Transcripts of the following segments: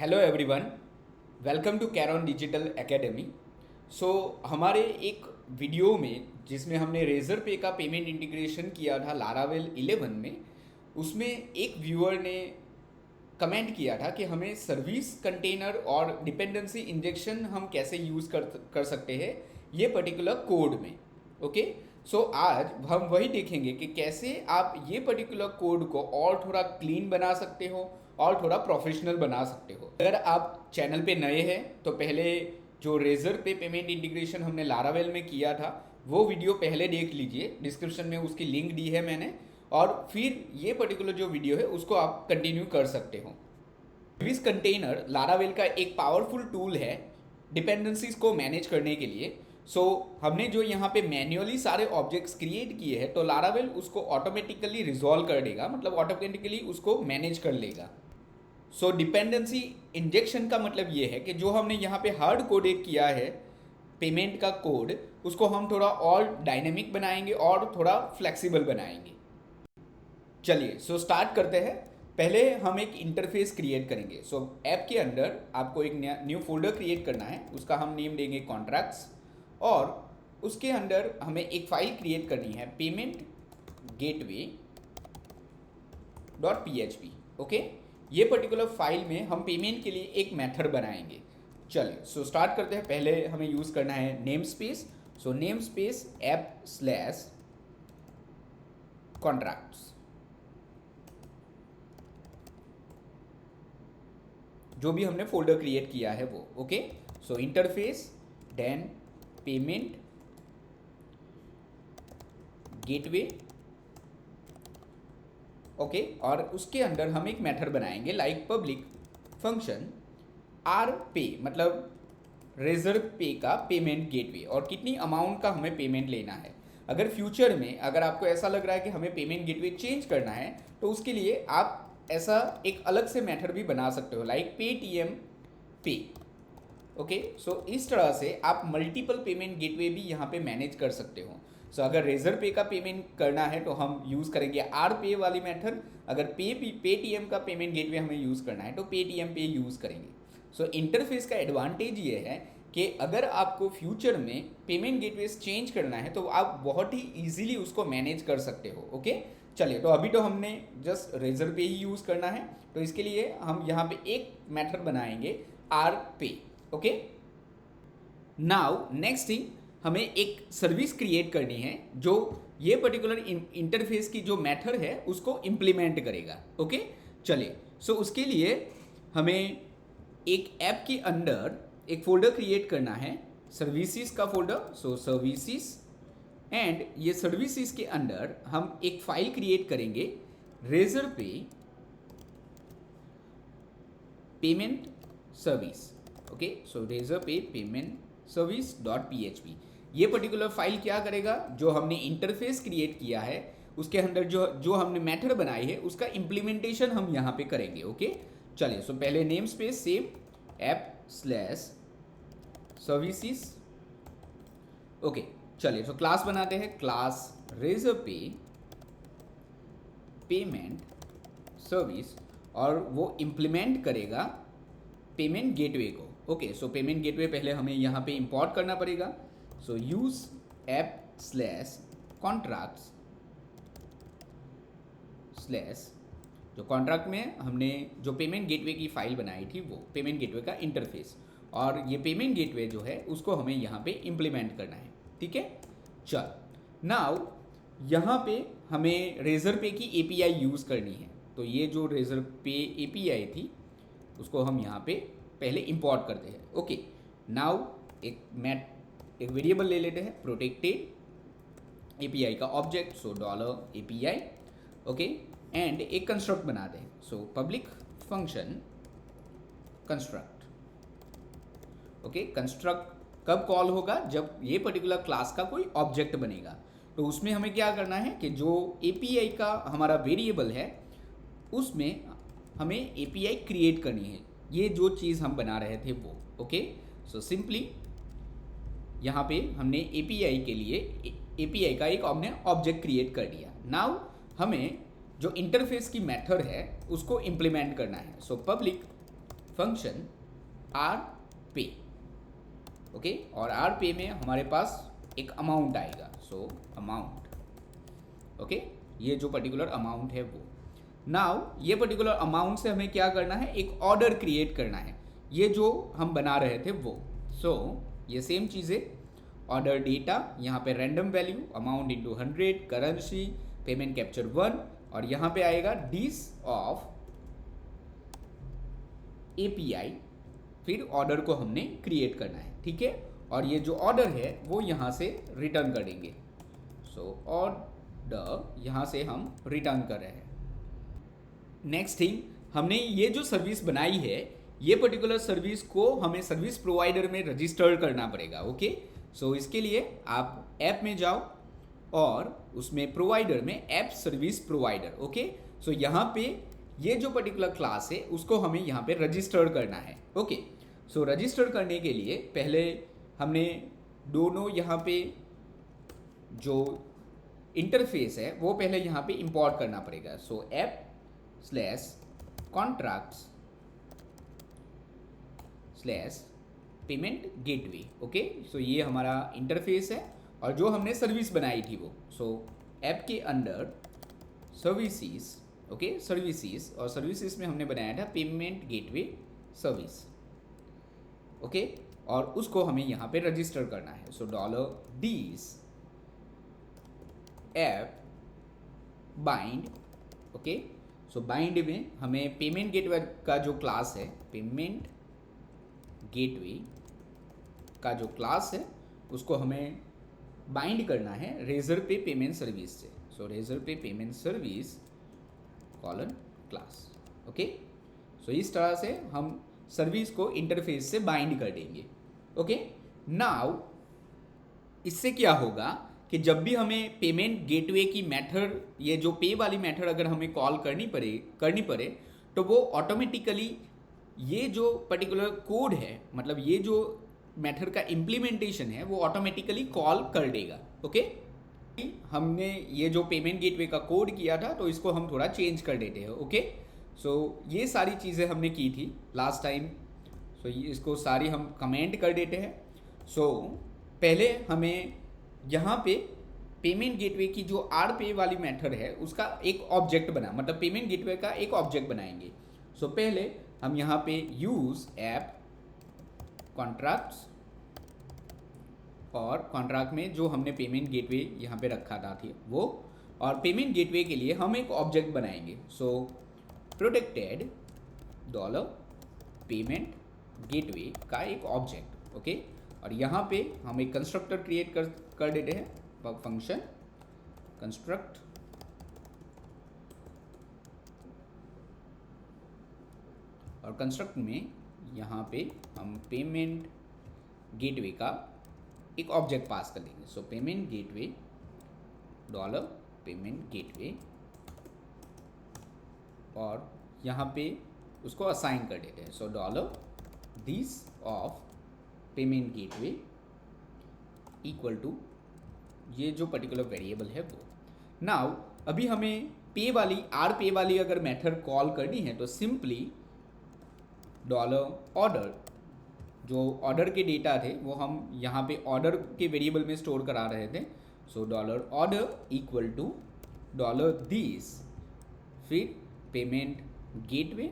Hello everyone, welcome to Karon digital academy. हमारे एक video में जिसमें हमने रेजर पे का पेमेंट इंटीग्रेशन किया था लारावेल 11 में, उसमें एक व्यूअर ने कमेंट किया था कि हमें सर्विस कंटेनर और डिपेंडेंसी इंजेक्शन हम कैसे यूज़ कर सकते हैं ये पर्टिकुलर कोड में। ओके, आज हम वही देखेंगे कि कैसे आप ये पर्टिकुलर कोड को और थोड़ा क्लीन बना सकते हो और थोड़ा प्रोफेशनल बना सकते हो। अगर आप चैनल पे नए हैं तो पहले जो रेजर पे पेमेंट इंटीग्रेशन हमने लारावेल में किया था वो वीडियो पहले देख लीजिए, डिस्क्रिप्शन में उसकी लिंक दी है मैंने, और फिर ये पर्टिकुलर जो वीडियो है उसको आप कंटिन्यू कर सकते हो। सर्विस कंटेनर लारावेल का एक पावरफुल टूल है डिपेंडेंसीज को मैनेज करने के लिए। हमने जो यहाँ पे मैन्युअली सारे ऑब्जेक्ट्स क्रिएट किए हैं तो लारावेल उसको ऑटोमेटिकली रिजॉल्व कर देगा, मतलब ऑटोमेटिकली उसको मैनेज कर लेगा। डिपेंडेंसी इंजेक्शन का मतलब ये है कि जो हमने यहाँ पे हार्ड कोडेड किया है पेमेंट का कोड, उसको हम थोड़ा और डायनेमिक बनाएंगे और थोड़ा फ्लेक्सिबल बनाएंगे। चलिए स्टार्ट करते हैं। पहले हम एक इंटरफेस क्रिएट करेंगे। ऐप के अंदर आपको एक न्यू फोल्डर क्रिएट करना है, उसका हम नेम देंगे कॉन्ट्रैक्ट्स, और उसके अंदर हमें एक फाइल क्रिएट करनी है payment gateway dot PHP। Okay, ये पर्टिकुलर फाइल में हम पेमेंट के लिए एक मेथड बनाएंगे। चलिए स्टार्ट करते हैं। पहले हमें यूज़ करना है name space. Name space app slash contracts, जो भी हमने फोल्डर क्रिएट किया है वो। Okay, interface then payment gateway. Okay, और उसके अंदर हम एक मेथड बनाएंगे लाइक पब्लिक फंक्शन आर पे, मतलब रेजर पे का पेमेंट गेटवे, और कितनी अमाउंट का हमें पेमेंट लेना है। अगर फ्यूचर में अगर आपको ऐसा लग रहा है कि हमें पेमेंट गेटवे चेंज करना है तो उसके लिए आप ऐसा एक अलग से मेथड भी बना सकते हो लाइक पेटीएम पे। ओके, इस तरह से आप मल्टीपल पेमेंट गेटवे भी यहाँ पे मैनेज कर सकते हो। अगर रेजर पे का पेमेंट करना है तो हम यूज़ करेंगे आर पे वाली मेथड। अगर पेटीएम का पेमेंट गेटवे हमें यूज़ करना है तो पेटीएम पे यूज़ करेंगे। इंटरफेस का एडवांटेज ये है कि अगर आपको फ्यूचर में पेमेंट गेटवेज चेंज करना है तो आप बहुत ही ईजिली उसको मैनेज कर सकते हो। ओके, चलिए अभी तो हमने जस्ट रेजर पे ही यूज़ करना है, तो इसके लिए हम यहाँ पे एक मेथड बनाएंगे आर पे। ओके, नाउ नेक्स्ट थिंग, हमें एक सर्विस क्रिएट करनी है जो ये पर्टिकुलर इंटरफेस की जो मेथड है उसको इम्प्लीमेंट करेगा। ओके, चलिए उसके लिए हमें एक ऐप के अंदर एक फोल्डर क्रिएट करना है, सर्विसेज का फोल्डर। सर्विसेज, एंड ये सर्विसेज के अंदर हम एक फाइल क्रिएट करेंगे रेजर पे पेमेंट सर्विस। ओके, रेजर पे पेमेंट सर्विस डॉट PHP। ये पर्टिकुलर फाइल क्या करेगा, जो हमने इंटरफेस क्रिएट किया है उसके अंदर जो हमने मेथड बनाई है उसका इम्प्लीमेंटेशन हम यहाँ पे करेंगे। ओके, चलिए पहले name space same app slash services. Okay, चलिए क्लास बनाते हैं, क्लास रेजर पे पेमेंट सर्विस, और वो इम्प्लीमेंट करेगा पेमेंट गेटवे को। ओके, पेमेंट गेटवे पहले हमें यहाँ पे इंपोर्ट करना पड़ेगा। Use app slash contracts slash, जो कॉन्ट्रैक्ट में हमने जो पेमेंट गेटवे की फाइल बनाई थी वो पेमेंट गेटवे का इंटरफेस, और ये पेमेंट गेटवे जो है उसको हमें यहाँ पे इम्प्लीमेंट करना है। ठीक है, चल नाउ यहाँ पे हमें रेजर पे की API यूज़ करनी है। तो ये जो रेजर पे API थी उसको हम यहाँ पे पहले इंपोर्ट करते हैं। ओके, नाउ एक वेरिएबल ले लेते हैं प्रोटेक्टेड API का ऑब्जेक्ट, $API। ओके, एंड एक कंस्ट्रक्ट बनाते हैं, public function construct. Okay, construct कब कॉल होगा, जब ये पर्टिकुलर क्लास का कोई ऑब्जेक्ट बनेगा। तो उसमें हमें क्या करना है कि जो API का हमारा वेरिएबल है उसमें हमें API क्रिएट करनी है, ये जो चीज़ हम बना रहे थे वो। ओके, सिंपली यहाँ पे हमने API के लिए API का एक हमने ऑब्जेक्ट क्रिएट कर दिया। नाउ हमें जो इंटरफेस की मेथड है उसको इम्प्लीमेंट करना है। पब्लिक फंक्शन आर पे, ओके, और आर पे में हमारे पास एक अमाउंट आएगा, सो अमाउंट, ओके, ये जो पर्टिकुलर अमाउंट है वो। नाउ ये पर्टिकुलर अमाउंट से हमें क्या करना है, एक ऑर्डर क्रिएट करना है, ये जो हम बना रहे थे वो। सो ये सेम चीज़ें, ऑर्डर डेटा, यहाँ पे random value, amount into 100, currency, payment capture 1, और यहाँ पे आएगा डिस ऑफ एपीआई, फिर ऑर्डर को हमने क्रिएट करना है, ठीक है, और ये जो ऑर्डर है वो यहाँ से रिटर्न करेंगे। सो ऑर्डर यहाँ से हम रिटर्न कर रहे हैं। नेक्स्ट थिंग, हमने ये जो सर्विस बनाई है, ये पर्टिकुलर सर्विस को हमें सर्विस प्रोवाइडर में रजिस्टर करना पड़ेगा, ओके। सो इसके लिए आप ऐप में जाओ और उसमें प्रोवाइडर में ऐप सर्विस प्रोवाइडर, ओके। सो यहाँ पे ये जो पर्टिकुलर क्लास है उसको हमें यहाँ पे रजिस्टर करना है, ओके। सो रजिस्टर करने के लिए पहले हमने दोनों यहाँ पे जो इंटरफेस है वो पहले यहाँ पे इंपोर्ट करना पड़ेगा। So app slash contracts slash payment gateway, okay. So ये हमारा इंटरफेस है और जो हमने सर्विस बनाई थी वो। सो ऐप के अंदर सर्विसेज, ओके, सर्विसेज, और सर्विसेज में हमने बनाया था पेमेंट गेटवे सर्विस, ओके, और उसको हमें यहाँ पे रजिस्टर करना है। So $this app bind, okay. So bind में हमें पेमेंट गेटवे का जो क्लास है, पेमेंट गेटवे का जो क्लास है उसको हमें बाइंड करना है रेजर पे पेमेंट सर्विस से। So Razorpay payment service colon class, okay. So इस तरह से हम सर्विस को इंटरफेस से बाइंड कर देंगे, ओके। नाउ इससे क्या होगा कि जब भी हमें पेमेंट गेटवे की मेथड, ये जो पे वाली मेथड अगर हमें कॉल करनी पड़े तो वो ऑटोमेटिकली ये जो पर्टिकुलर कोड है, मतलब ये जो मेथड का इम्प्लीमेंटेशन है वो ऑटोमेटिकली कॉल कर देगा, ओके। हमने ये जो पेमेंट गेटवे का कोड किया था तो इसको हम थोड़ा चेंज कर देते हैं, ओके। सो ये सारी चीज़ें हमने की थी लास्ट टाइम, सो इसको सारी हम कमेंट कर देते हैं। सो पहले हमें यहाँ पे पेमेंट गेटवे की जो आर पे वाली मेथड है उसका एक ऑब्जेक्ट बना, मतलब पेमेंट गेटवे का एक ऑब्जेक्ट बनाएंगे। सो पहले हम यहाँ पे यूज ऐप कॉन्ट्रैक्ट्स, और कॉन्ट्रैक्ट में जो हमने पेमेंट गेटवे यहाँ पे रखा था वो, और पेमेंट गेटवे के लिए हम एक ऑब्जेक्ट बनाएंगे। सो प्रोटेक्टेड $पेमेंट गेटवे का एक ऑब्जेक्ट, ओके। और यहाँ पे हम एक कंस्ट्रक्टर क्रिएट कर देते हैं, फंक्शन कंस्ट्रक्ट, और कंस्ट्रक्ट में यहाँ पे हम पेमेंट गेटवे का एक ऑब्जेक्ट पास कर देंगे। So payment gateway $payment gateway, और यहाँ पे उसको असाइन कर देते हैं। So $this of payment gateway equal to ये जो पर्टिकुलर वेरिएबल है वो। नाउ अभी हमें पे वाली, आर पे वाली अगर मेथड कॉल करनी है तो सिंपली $ऑर्डर, जो ऑर्डर के डेटा थे वो हम यहाँ पे ऑर्डर के वेरिएबल में स्टोर करा रहे थे। सो $ऑर्डर इक्वल टू $दिस, फिर पेमेंट गेटवे,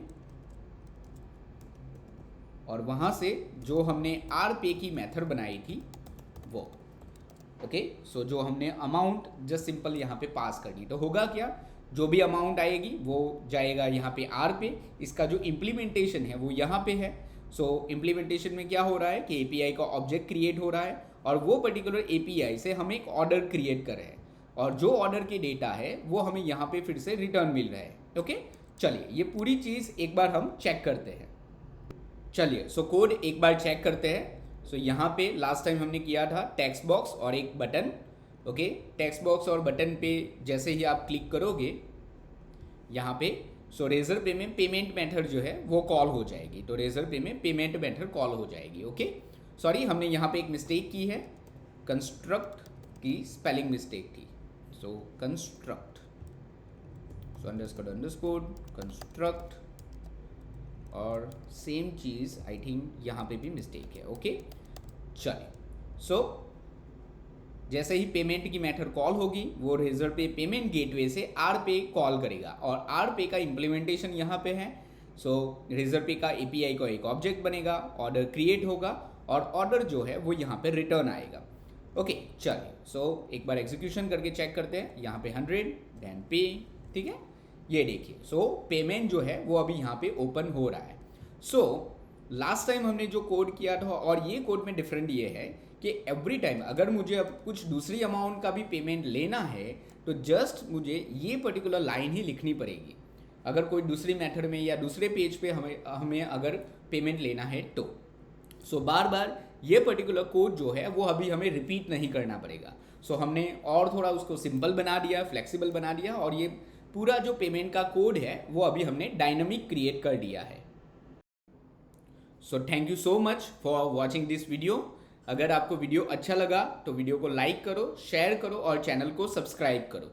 और वहाँ से जो हमने आर पे की मेथड बनाई थी वो, ओके। सो जो हमने अमाउंट जस्ट सिंपल यहाँ पे पास करनी, तो होगा क्या, जो भी अमाउंट आएगी वो जाएगा यहाँ पे आर पे, इसका जो इम्प्लीमेंटेशन है वो यहाँ पे है। सो इम्प्लीमेंटेशन में क्या हो रहा है कि एपीआई का ऑब्जेक्ट क्रिएट हो रहा है और वो पर्टिकुलर एपीआई से हम एक ऑर्डर क्रिएट कर रहे हैं, और जो ऑर्डर के डेटा है वो हमें यहाँ पे फिर से रिटर्न मिल रहा है, ओके। चलिए ये पूरी चीज़ एक बार हम चेक करते हैं। चलिए सो कोड एक बार चेक करते हैं। सो यहाँ पे लास्ट टाइम हमने किया था टेक्स्ट बॉक्स और एक बटन, ओके। टेक्स्ट बॉक्स और बटन पे जैसे ही आप क्लिक करोगे यहाँ पे, सो रेजर पे में पेमेंट मेथड जो है वो कॉल हो जाएगी, तो रेजर पे में पेमेंट मेथड कॉल हो जाएगी, ओके। सॉरी, हमने यहाँ पे एक मिस्टेक की है, कंस्ट्रक्ट की स्पेलिंग मिस्टेक थी। सो कंस्ट्रक्ट, सो अंडरस्कोर कंस्ट्रक्ट और सेम चीज़ आई थिंक यहाँ पे भी मिस्टेक है। ओके चलिए, सो जैसे ही पेमेंट की मेथड कॉल होगी वो रेजर पे पेमेंट गेटवे से आर पे कॉल करेगा और आर पे का इम्प्लीमेंटेशन यहाँ पे है। सो रेजर पे का एपीआई का एक ऑब्जेक्ट बनेगा, ऑर्डर क्रिएट होगा और ऑर्डर जो है वो यहाँ पे रिटर्न आएगा। ओके चलिए, सो एक बार एग्जीक्यूशन करके चेक करते हैं। यहाँ पे 100 देन पे, ठीक है, ये देखिए। सो पेमेंट जो है वो अभी यहाँ पे ओपन हो रहा है। सो लास्ट टाइम हमने जो कोड किया था और ये कोड में डिफरेंट ये है कि एवरी टाइम अगर मुझे अब कुछ दूसरी अमाउंट का भी पेमेंट लेना है तो जस्ट मुझे ये पर्टिकुलर लाइन ही लिखनी पड़ेगी, अगर कोई दूसरी मेथड में या दूसरे पेज पे हमें अगर पेमेंट लेना है तो। सो बार बार ये पर्टिकुलर कोड जो है वो अभी हमें रिपीट नहीं करना पड़ेगा। सो हमने और थोड़ा उसको सिंपल बना दिया, फ्लेक्सिबल बना दिया और ये पूरा जो पेमेंट का कोड है वो अभी हमने डायनामिक क्रिएट कर दिया है। So thank you so much for watching this video. अगर आपको वीडियो अच्छा लगा तो वीडियो को लाइक करो, शेयर करो और चैनल को सब्सक्राइब करो।